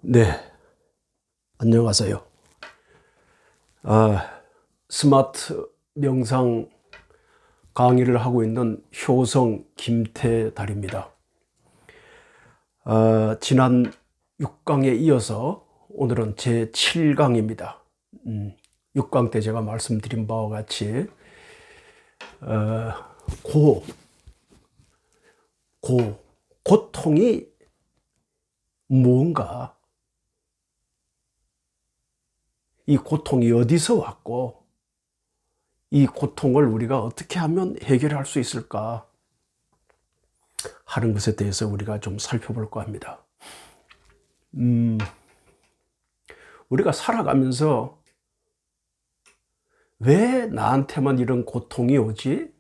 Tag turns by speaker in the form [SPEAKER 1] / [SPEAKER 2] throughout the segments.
[SPEAKER 1] 네, 안녕하세요. 스마트 명상 강의를 하고 있는 효성 김태달입니다. 지난 6강에 이어서 오늘은 제 7강입니다. 6강 때 제가 말씀드린 바와 같이 고통이 뭔가, 이 고통이 어디서 왔고 이 고통을 우리가 어떻게 하면 해결할 수 있을까 하는 것에 대해서 우리가 좀 살펴볼까 합니다. 우리가 살아가면서 왜 나한테만 이런 고통이 오지?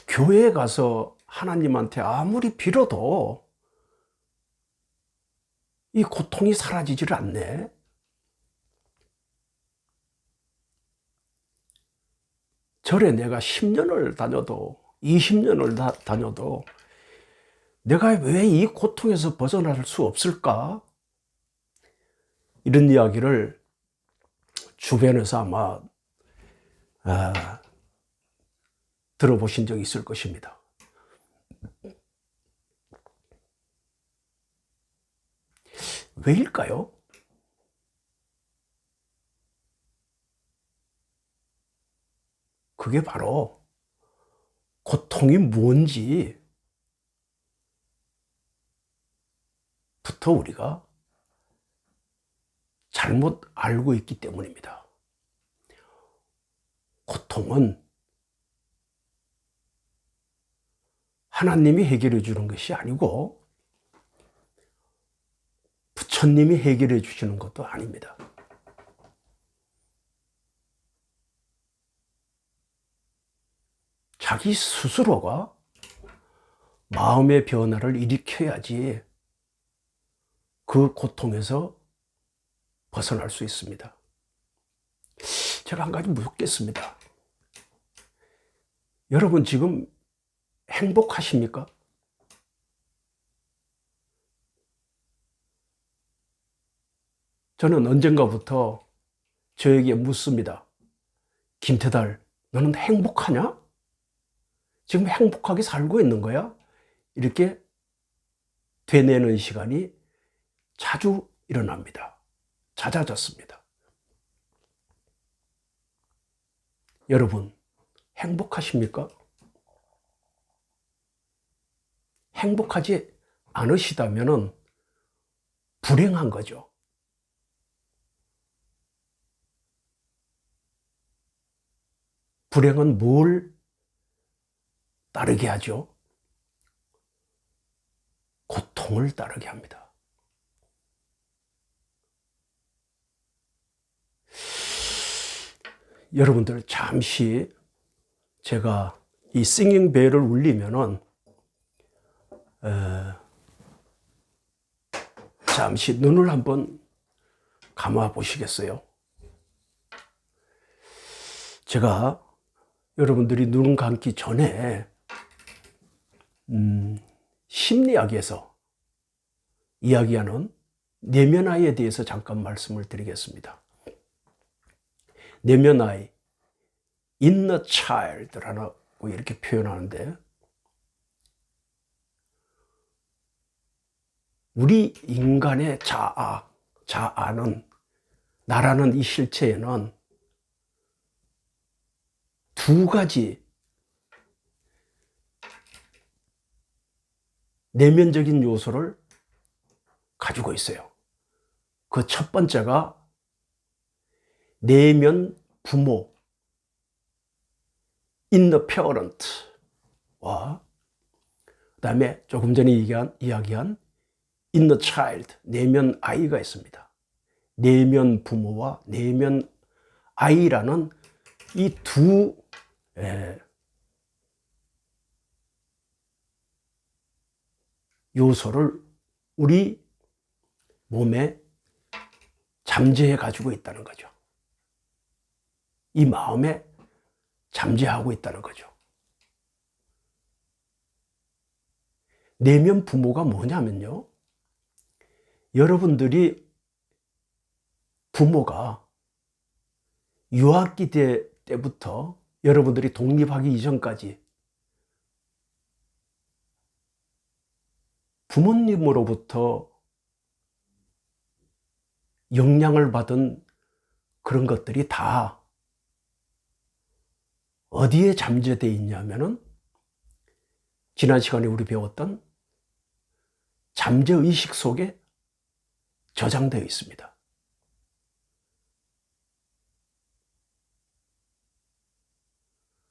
[SPEAKER 1] 교회에 가서 하나님한테 아무리 빌어도 이 고통이 사라지질 않네. 절에 내가 10년을 다녀도 20년을 다녀도 내가 왜 이 고통에서 벗어날 수 없을까? 이런 이야기를 주변에서 아마 들어보신 적이 있을 것입니다. 왜일까요? 그게 바로 고통이 뭔지부터 우리가 잘못 알고 있기 때문입니다. 고통은 하나님이 해결해 주는 것이 아니고 부처님이 해결해 주시는 것도 아닙니다. 자기 스스로가 마음의 변화를 일으켜야지 그 고통에서 벗어날 수 있습니다. 제가 한 가지 묻겠습니다. 여러분 지금 행복하십니까? 저는 언젠가부터 저에게 묻습니다. 김태달, 너는 행복하냐? 지금 행복하게 살고 있는 거야? 이렇게 되뇌는 시간이 자주 일어납니다. 잦아졌습니다. 여러분, 행복하십니까? 행복하지 않으시다면 불행한 거죠. 불행은 뭘 따르게 하죠? 고통을 따르게 합니다. 여러분들 잠시 제가 이 싱잉 벨을 울리면은 잠시 눈을 한번 감아 보시겠어요? 제가 여러분들이 눈 감기 전에 심리학에서 이야기하는 내면아이에 대해서 잠깐 말씀을 드리겠습니다. 내면아이, inner child라고 이렇게 표현하는데, 우리 인간의 자아는, 나라는 이 실체에는 두 가지 내면적인 요소를 가지고 있어요. 그 첫 번째가 내면 부모, inner parent와 그다음에 조금 전에 이야기한 inner child, 내면 아이가 있습니다. 내면 부모와 내면 아이라는 이 두 요소를 우리 몸에 잠재해 가지고 있다는 거죠. 이 마음에 잠재하고 있다는 거죠. 내면 부모가 뭐냐면요, 여러분들이 부모가 유아기 때부터 여러분들이 독립하기 이전까지 부모님으로부터 영향을 받은 그런 것들이 다 어디에 잠재되어 있냐면은 지난 시간에 우리 배웠던 잠재의식 속에 저장되어 있습니다.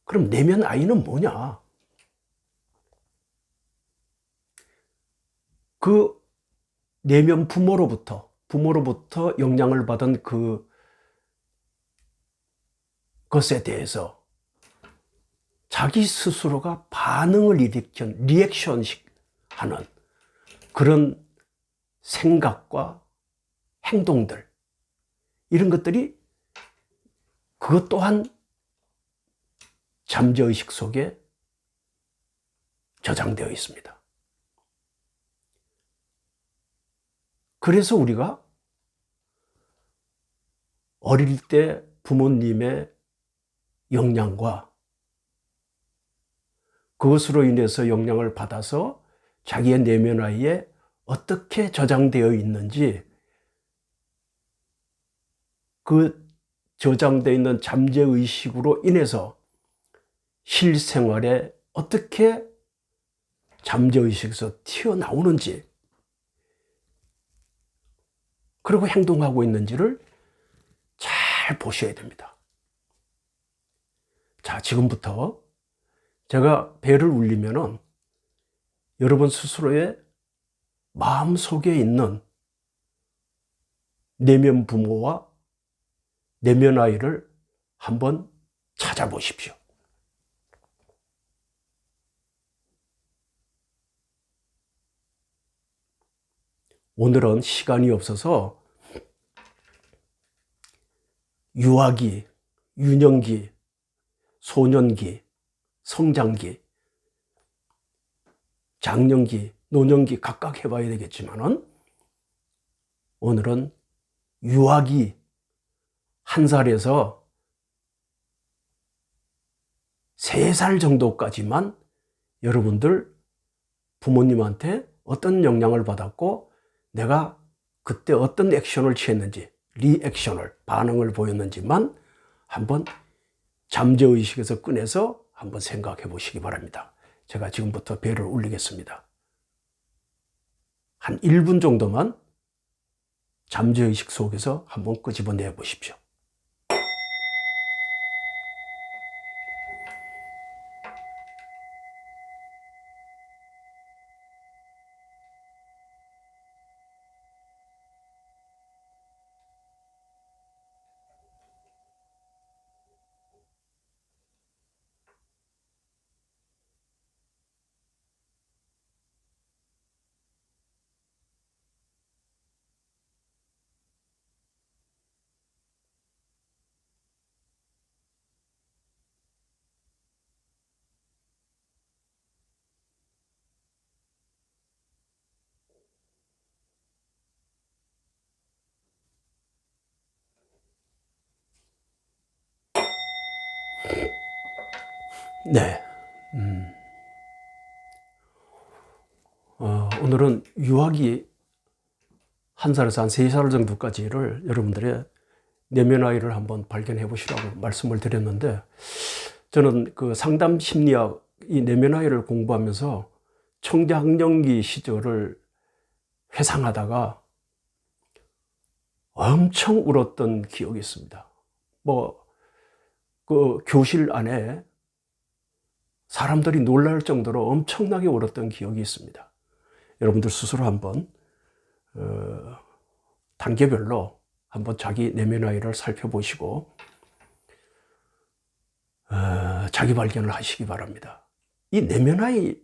[SPEAKER 1] 그럼 내면 아이는 뭐냐? 그 내면 부모로부터 영향을 받은 그것에 대해서 자기 스스로가 반응을 일으킨 리액션식 하는 그런 생각과 행동들, 이런 것들이 그것 또한 잠재의식 속에 저장되어 있습니다. 그래서 우리가 어릴 때 부모님의 영향과 그것으로 인해서 영향을 받아서 자기의 내면 아이에 어떻게 저장되어 있는지, 그 저장되어 있는 잠재의식으로 인해서 실생활에 어떻게 잠재의식에서 튀어나오는지, 그리고 행동하고 있는지를 잘 보셔야 됩니다. 자, 지금부터 제가 벨을 울리면은 여러분 스스로의 마음 속에 있는 내면 부모와 내면 아이를 한번 찾아보십시오. 오늘은 시간이 없어서 유아기, 유년기, 소년기, 성장기, 장년기, 노년기 각각 해봐야 되겠지만은, 오늘은 유아기 1살에서 3살 정도까지만 여러분들 부모님한테 어떤 영향을 받았고 내가 그때 어떤 액션을 취했는지, 리액션을, 반응을 보였는지만 한번 잠재의식에서 꺼내서 한번 생각해 보시기 바랍니다. 제가 지금부터 벨을 울리겠습니다. 한 1분 정도만 잠재의식 속에서 한번 끄집어내 보십시오. 네. 오늘은 유아기 1살에서 한 3살 정도까지를 여러분들의 내면 아이를 한번 발견해 보시라고 말씀을 드렸는데, 저는 그 상담 심리학, 이 내면 아이를 공부하면서 청장년기 시절을 회상하다가 엄청 울었던 기억이 있습니다. 그 교실 안에 사람들이 놀랄 정도로 엄청나게 울었던 기억이 있습니다. 여러분들 스스로 한번 단계별로 한번 자기 내면 아이를 살펴보시고 자기 발견을 하시기 바랍니다. 이 내면 아이,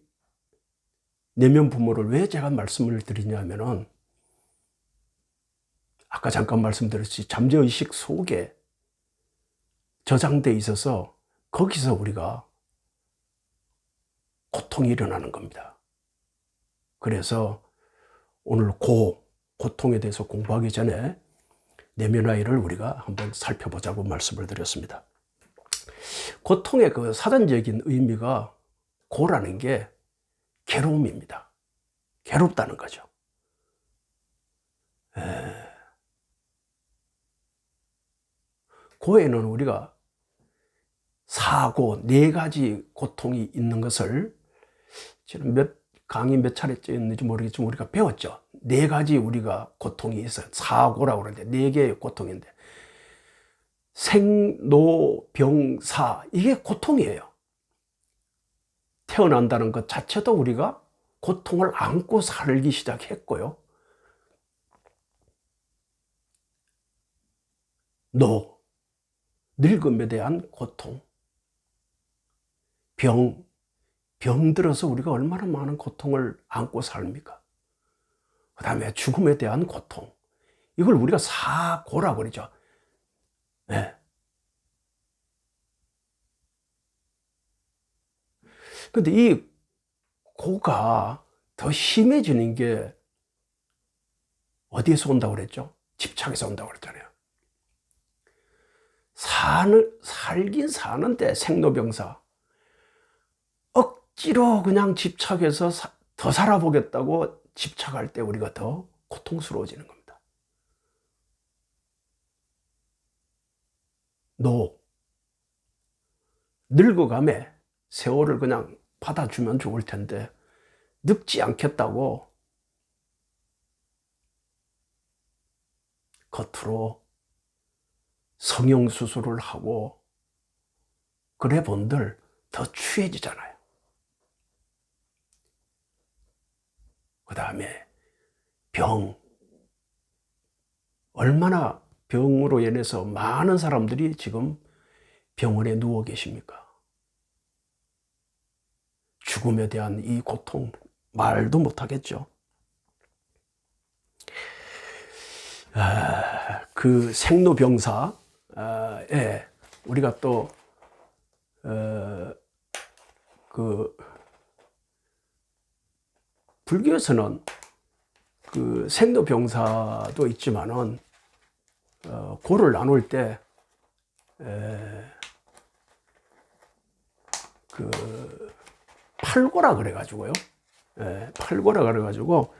[SPEAKER 1] 내면 부모를 왜 제가 말씀을 드리냐면은, 아까 잠깐 말씀드렸듯이 잠재의식 속에 저장돼 있어서 거기서 우리가 고통이 일어나는 겁니다. 그래서 오늘 고통에 대해서 공부하기 전에 내면화의를 우리가 한번 살펴보자고 말씀을 드렸습니다. 고통의 그 사전적인 의미가 고라는 게 괴로움입니다. 괴롭다는 거죠. 고에는 우리가 사고, 4가지 고통이 있는 것을 지금 강의 몇 차례째였는지 모르겠지만 우리가 배웠죠. 4가지 우리가 고통이 있어요. 사고라고 그러는데 4개의 고통인데 생로병사, 이게 고통이에요. 태어난다는 것 자체도 우리가 고통을 안고 살기 시작했고요. 늙음에 대한 고통, 병들어서 우리가 얼마나 많은 고통을 안고 삽니까? 그 다음에 죽음에 대한 고통, 이걸 우리가 사고라고 그러죠. 네. 근데 이 고가 더 심해지는 게 어디에서 온다고 그랬죠? 집착에서 온다고 그랬잖아요. 살긴 사는데 생로병사, 억지로 그냥 집착해서 더 살아보겠다고 집착할 때 우리가 더 고통스러워지는 겁니다. 늙어감에 세월을 그냥 받아주면 좋을 텐데 늙지 않겠다고 겉으로 성형수술을 하고 그래 본들 더 추해지잖아요. 그 다음에 얼마나 병으로 인해서 많은 사람들이 지금 병원에 누워 계십니까? 죽음에 대한 이 고통 말도 못하겠죠. 그 생로병사에 우리가 또 불교에서는 그 생로병사도 있지만은 고를 나눌 때 그 팔고라 그래가지고요. 팔고라 그래가지고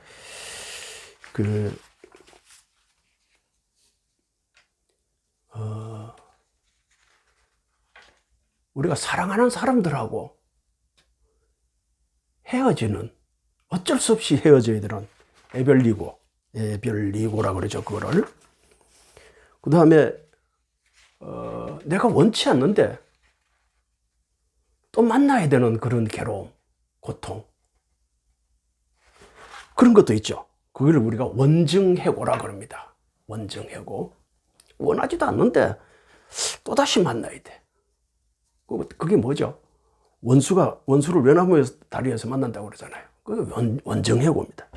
[SPEAKER 1] 우리가 사랑하는 사람들하고 헤어지는, 어쩔 수 없이 헤어져야 되는 애별리고라 그러죠. 그거를. 그 다음에 내가 원치 않는데 또 만나야 되는 그런 괴로움, 고통, 그런 것도 있죠. 그걸 우리가 원증해고라 그럽니다. 원증해고. 원하지도 않는데 또다시 만나야 돼. 그게 뭐죠? 원수를 외나무 다리에서 만난다고 그러잖아요. 그게 원증해고입니다.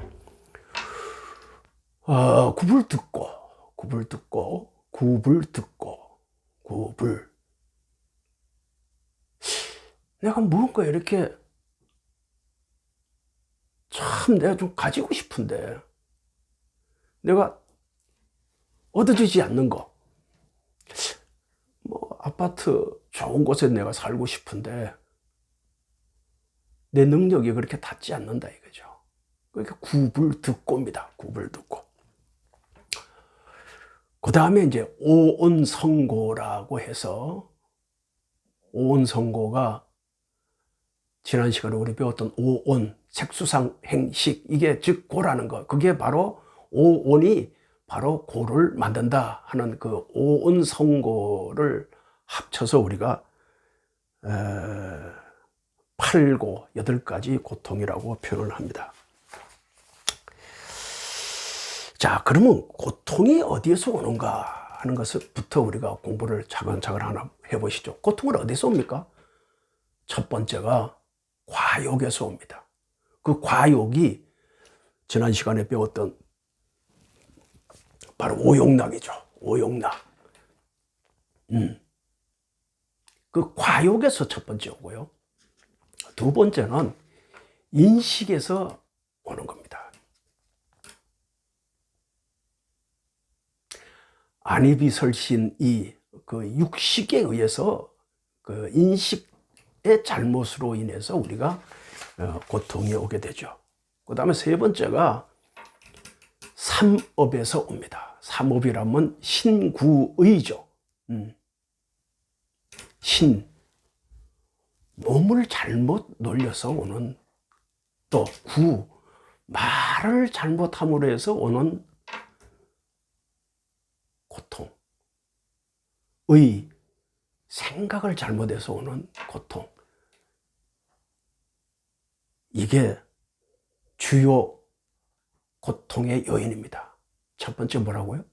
[SPEAKER 1] 굽을 듣고 내가 무언가 이렇게 참 내가 좀 가지고 싶은데 내가 얻어지지 않는 거, 뭐 아파트 좋은 곳에 내가 살고 싶은데 내 능력이 그렇게 닿지 않는다 이거죠. 그러니까 구불듣고입니다. 구불듣고. 그 다음에 이제 오온성고라고 해서, 오온성고가 지난 시간에 우리 배웠던 오온, 색수상 행식, 이게 즉 고라는 거, 그게 바로 오온이 바로 고를 만든다 하는 그 오온성고를 합쳐서 우리가 8고 8가지 고통이라고 표현을 합니다. 자, 그러면 고통이 어디에서 오는가 하는 것부터 우리가 공부를 차근차근 하나 해보시죠. 고통은 어디서 옵니까? 첫 번째가 과욕에서 옵니다. 그 과욕이 지난 시간에 배웠던 바로 오욕락이죠. 오욕락. 그 과욕에서 첫 번째 오고요. 두 번째는 인식에서 오는 겁니다. 안이비설신이 그 육식에 의해서 그 인식의 잘못으로 인해서 우리가 고통이 오게 되죠. 그 다음에 세 번째가 삼업에서 옵니다. 삼업이라면 신구의죠. 몸을 잘못 놀려서 오는, 또 말을 잘못함으로 해서 오는 고통, 생각을 잘못해서 오는 고통. 이게 주요 고통의 요인입니다. 첫 번째 뭐라고요?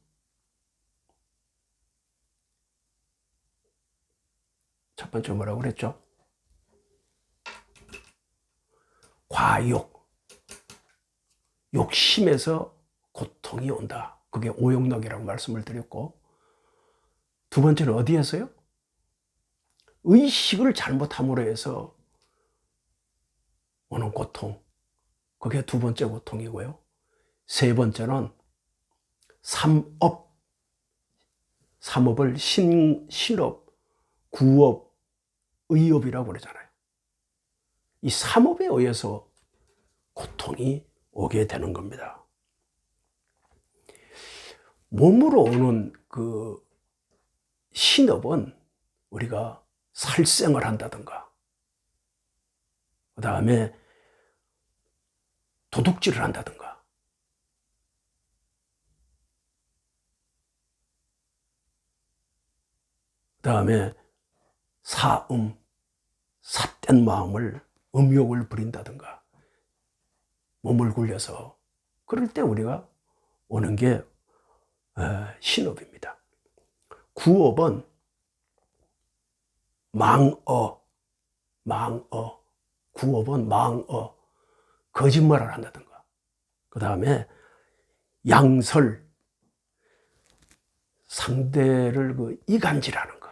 [SPEAKER 1] 첫 번째 뭐라고 그랬죠? 과욕. 욕심에서 고통이 온다. 그게 오욕락이라고 말씀을 드렸고, 두 번째는 어디에서요? 의식을 잘못함으로 해서 오는 고통. 그게 두 번째 고통이고요. 세 번째는 삼업. 삼업을 신업, 구업, 의업이라고 그러잖아요. 이 삼업에 의해서 고통이 오게 되는 겁니다. 몸으로 오는 그 신업은 우리가 살생을 한다든가, 그 다음에 도둑질을 한다든가, 그 다음에 삿된 마음을 음욕을 부린다든가, 몸을 굴려서, 그럴 때 우리가 오는 게 신업입니다. 구업은 망어, 구업은 망어, 거짓말을 한다든가, 그 다음에 양설, 상대를 그 이간질하는 거,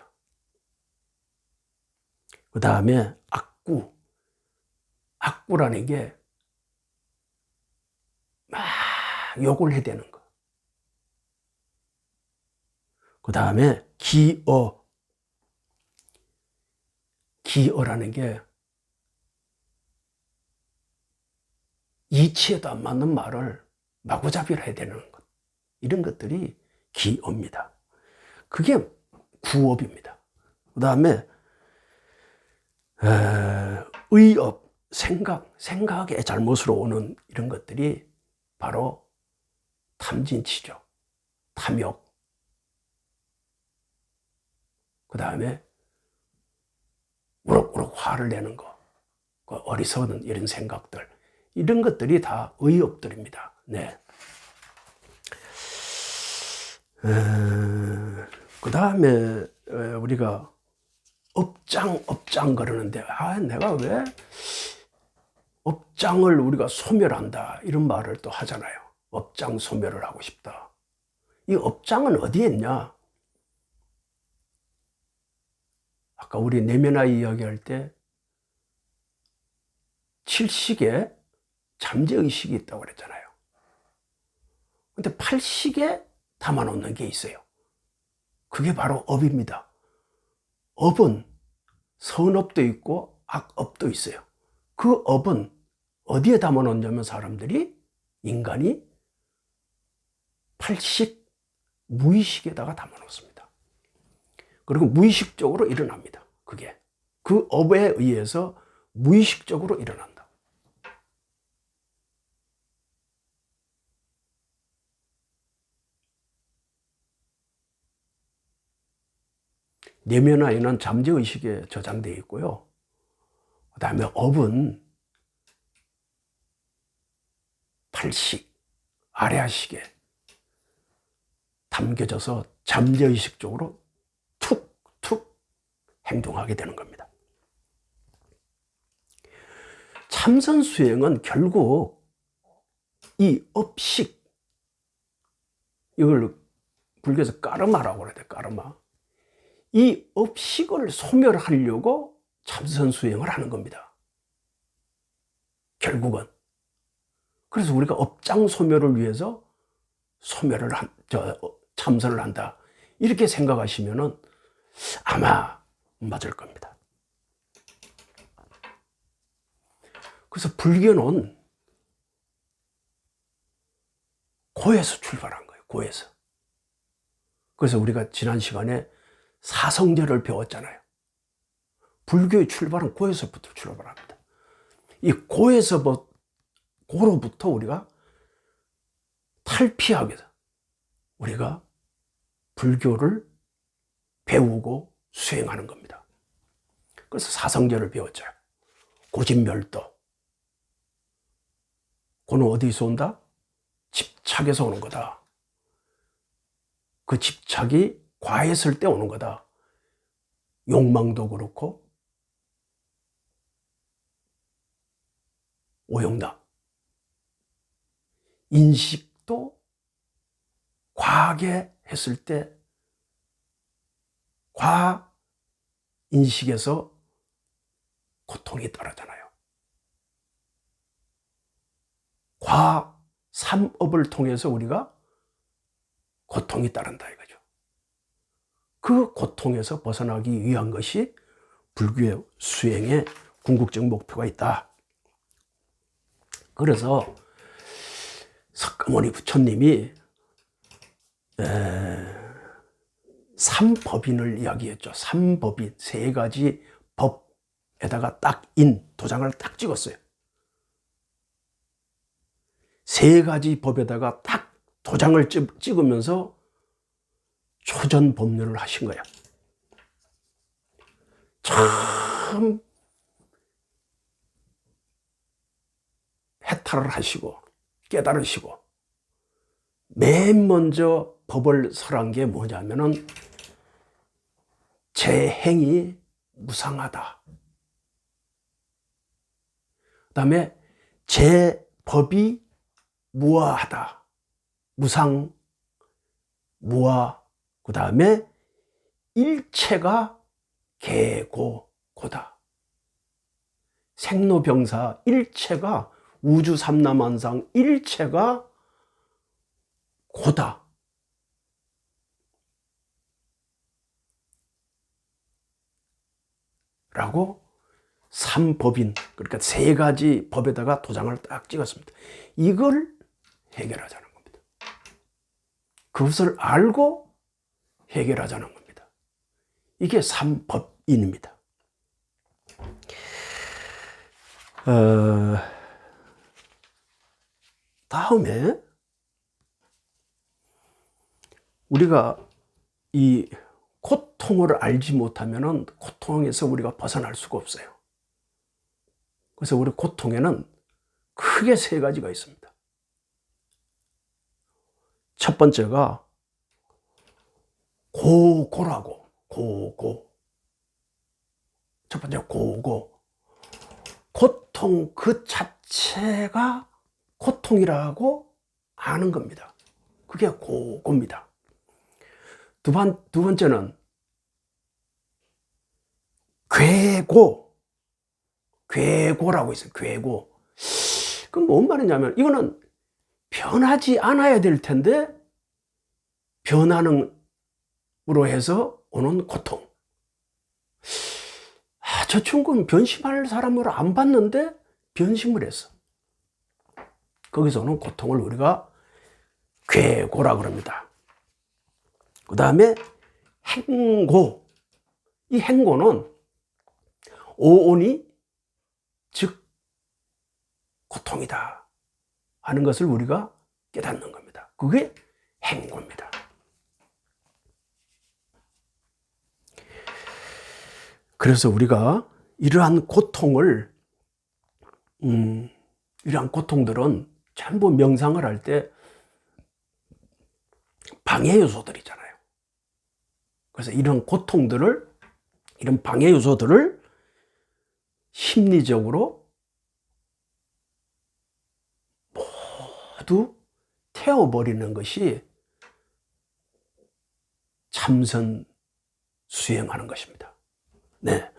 [SPEAKER 1] 그 다음에 악구라는 게 막 욕을 해대는 거, 그 다음에 기어라는 게 이치에도 안 맞는 말을 마구잡이를 해야 되는 것. 이런 것들이 기어입니다. 그게 구업입니다. 그 다음에 의업, 생각의 잘못으로 오는 이런 것들이 바로 탐진치죠. 탐욕. 그 다음에 우럭우럭 화를 내는 거, 그 어리석은 이런 생각들, 이런 것들이 다 의업들입니다. 네. 그 다음에 우리가 업장 그러는데, 내가 왜 업장을 우리가 소멸한다, 이런 말을 또 하잖아요. 업장 소멸을 하고 싶다. 이 업장은 어디에 있냐? 아까 우리 내면아이 이야기할 때 칠식에 잠재의식이 있다고 그랬잖아요. 근데 팔식에 담아놓는 게 있어요. 그게 바로 업입니다. 업은 선업도 있고 악업도 있어요. 그 업은 어디에 담아놓냐면 인간이 팔식, 무의식에다가 담아놓습니다. 그리고 무의식적으로 일어납니다. 그게 그 업에 의해서 무의식적으로 일어난다. 내면아이는 잠재의식에 저장되어 있고요. 그 다음에 업은 팔식, 아래아식에 담겨져서 잠재의식 쪽으로 툭툭 행동하게 되는 겁니다. 참선수행은 결국 이 업식, 이걸 불교에서 까르마라고 그래야 돼, 까르마. 이 업식을 소멸하려고 참선수행을 하는 겁니다. 결국은. 그래서 우리가 업장 소멸을 위해서 참선을 한다. 이렇게 생각하시면은 아마 맞을 겁니다. 그래서 불교는 고에서 출발한 거예요. 고에서. 그래서 우리가 지난 시간에 사성제를 배웠잖아요. 불교의 출발은 고에서부터 출발합니다. 이 고로부터 우리가 탈피하기 위해서 우리가 불교를 배우고 수행하는 겁니다. 그래서 사성제를 배웠죠. 고진멸도. 고는 어디서 온다? 집착에서 오는 거다. 그 집착이 과했을 때 오는 거다. 욕망도 그렇고 오용남. 인식도 과하게 했을 때 과인식에서 고통이 따르잖아요. 과삼업을 통해서 우리가 고통이 따른다 이거죠. 그 고통에서 벗어나기 위한 것이 불교의 수행의 궁극적 목표가 있다. 그래서 석가모니 부처님이 삼법인을 이야기했죠. 삼법인, 세 가지 법에다가 딱 도장을 딱 찍었어요. 세 가지 법에다가 딱 도장을 찍으면서 초전법륜을 하신 거야. 참 해탈을 하시고 깨달으시고 맨 먼저 법을 설한 게 뭐냐면은 제 행이 무상하다. 그 다음에 제 법이 무아하다. 무상, 무아. 그 다음에 일체가 개고고다. 생로병사 일체가 우주 삼라만상 일체가 고다. 라고 삼법인, 그러니까 세 가지 법에다가 도장을 딱 찍었습니다. 이걸 해결하자는 겁니다. 그것을 알고 해결하자는 겁니다. 이게 삼법인입니다. 다음에 우리가 이 고통을 알지 못하면 고통에서 우리가 벗어날 수가 없어요. 그래서 우리 고통에는 크게 세 가지가 있습니다. 첫 번째가 고고라고. 고고. 첫 번째 고고. 고통 그 자체가 고통이라고 아는 겁니다. 그게 고고입니다. 두 번째는 괴고라고 있어요. 괴고. 그럼 뭔 말이냐면 이거는 변하지 않아야 될 텐데 변하는으로 해서 오는 고통. 저 친구는 변심할 사람으로 안 봤는데 변심을 했어. 거기서 오는 고통을 우리가 괴고라 그럽니다. 그 다음에 행고. 이 행고는 오온이 즉 고통이다 하는 것을 우리가 깨닫는 겁니다. 그게 행고입니다. 그래서 우리가 이러한 고통들은 전부 명상을 할 때 방해 요소들이잖아요. 그래서 이런 방해 요소들을 심리적으로 모두 태워버리는 것이 참선 수행하는 것입니다. 네.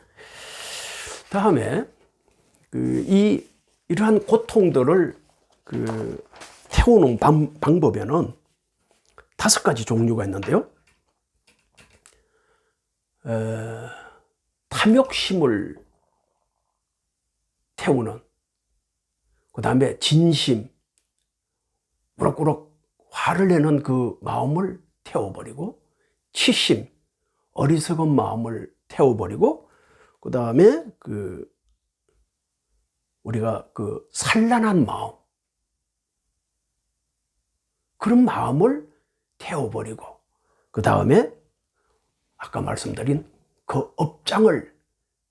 [SPEAKER 1] 다음에 이러한 고통들을 그 태우는 방법에는 5가지 종류가 있는데요. 탐욕심을 태우는, 그 다음에 진심, 꾸럭꾸럭 화를 내는 그 마음을 태워버리고, 치심, 어리석은 마음을 태워버리고, 그 다음에 우리가 산란한 마음, 그런 마음을 태워버리고, 그 다음에 아까 말씀드린 그 업장을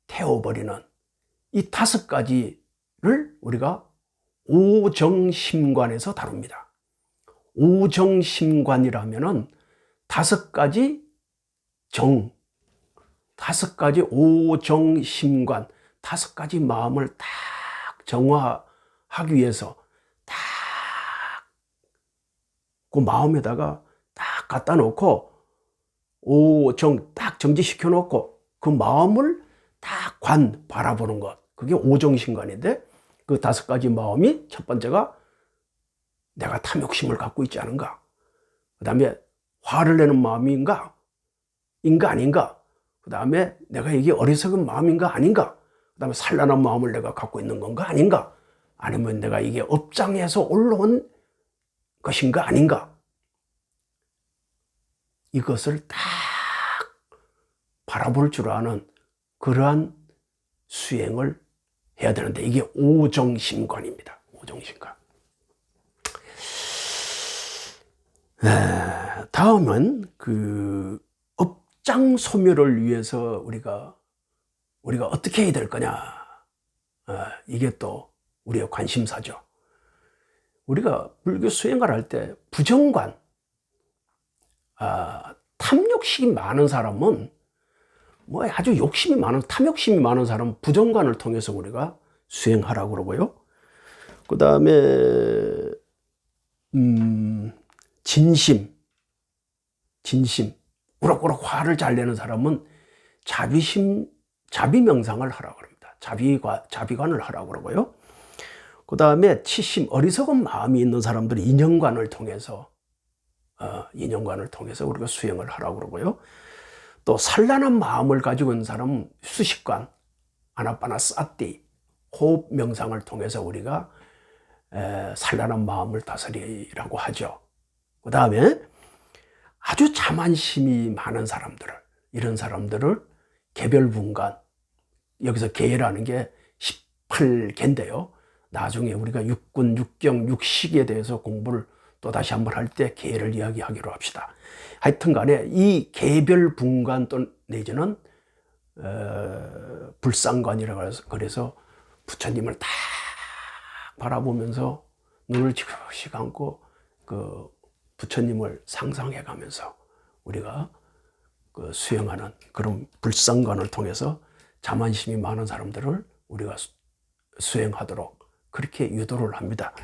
[SPEAKER 1] 태워버리는 이 5가지를 우리가 오정심관에서 다룹니다. 오정심관이라면은 5가지 정, 5가지 오정심관, 5가지 마음을 딱 정화하기 위해서 딱 그 마음에다가 딱 갖다 놓고 오정 딱 정지시켜 놓고 그 마음을 딱 바라보는 것, 그게 오정심관인데, 그 5가지 마음이, 첫 번째가 내가 탐욕심을 갖고 있지 않은가, 그 다음에 화를 내는 마음인가 아닌가, 그 다음에 내가 이게 어리석은 마음인가 아닌가, 그 다음에 산란한 마음을 내가 갖고 있는 건가 아닌가, 아니면 내가 이게 업장에서 올라온 것인가 아닌가, 이것을 딱 바라볼 줄 아는 그러한 수행을 해야 되는데, 이게 오정심관입니다. 오정심관. 다음은 업장 소멸을 위해서 우리가 어떻게 해야 될 거냐, 이게 또 우리의 관심사죠. 우리가 불교 수행을 할 때 부정관, 탐욕심이 많은 사람은, 아주 욕심이 많은, 탐욕심이 많은 사람은 부정관을 통해서 우리가 수행하라고 그러고요. 그 다음에 진심, 우럭우럭 화를 잘 내는 사람은 자비명상을 하라고 합니다. 자비관을 하라고 그러고요. 그 다음에 치심, 어리석은 마음이 있는 사람들은 인연관을 통해서 우리가 수행을 하라고 그러고요. 또 산란한 마음을 가지고 있는 사람은 수식관, 아나빠나사티, 호흡 명상을 통해서 우리가 산란한 마음을 다스리라고 하죠. 그 다음에 아주 자만심이 많은 사람들을, 이런 사람들을 개별분간, 여기서 개라는 게 18개인데요. 나중에 우리가 육군, 육경, 육식에 대해서 공부를 또 다시 한번 할 때 개를 이야기하기로 합시다. 하여튼 간에 이 개별분간 또 내지는 불상관이라고 해서, 그래서 부처님을 딱 바라보면서 눈을 지그시 감고 그 부처님을 상상해 가면서 우리가 수행하는 그런 불상관을 통해서 자만심이 많은 사람들을 우리가 수행하도록 그렇게 유도를 합니다.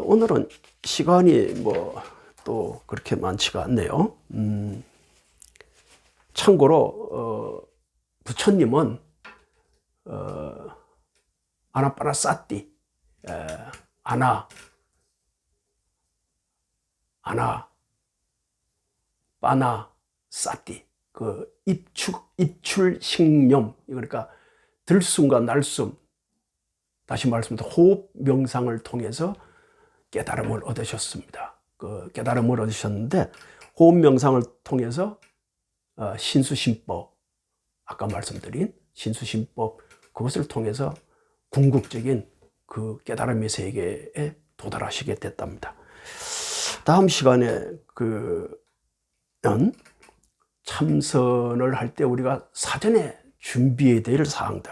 [SPEAKER 1] 오늘은 시간이 또 그렇게 많지가 않네요. 참고로 부처님은 아나빠나사티, 빠나사티, 입출식념, 그러니까 들숨과 날숨, 다시 말씀드려 호흡 명상을 통해서 깨달음을 얻으셨습니다. 그 깨달음을 얻으셨는데, 호흡 명상을 통해서 신수심법, 아까 말씀드린 신수심법, 그것을 통해서 궁극적인 그 깨달음의 세계에 도달하시게 됐답니다. 다음 시간에 참선을 할 때 우리가 사전에 준비해야 될 사항들,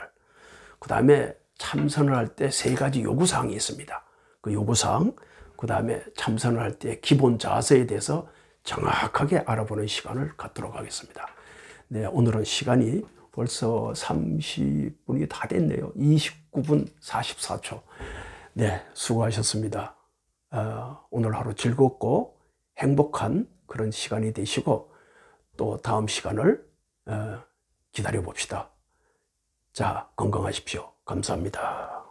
[SPEAKER 1] 그 다음에 참선을 할 때 3가지 요구사항이 있습니다. 그 요구사항, 그 다음에 참선을 할 때 기본 자세에 대해서 정확하게 알아보는 시간을 갖도록 하겠습니다. 네, 오늘은 시간이 벌써 30분이 다 됐네요. 29분 44초. 네, 수고하셨습니다. 오늘 하루 즐겁고 행복한 그런 시간이 되시고, 또 다음 시간을 기다려 봅시다. 자, 건강하십시오. 감사합니다.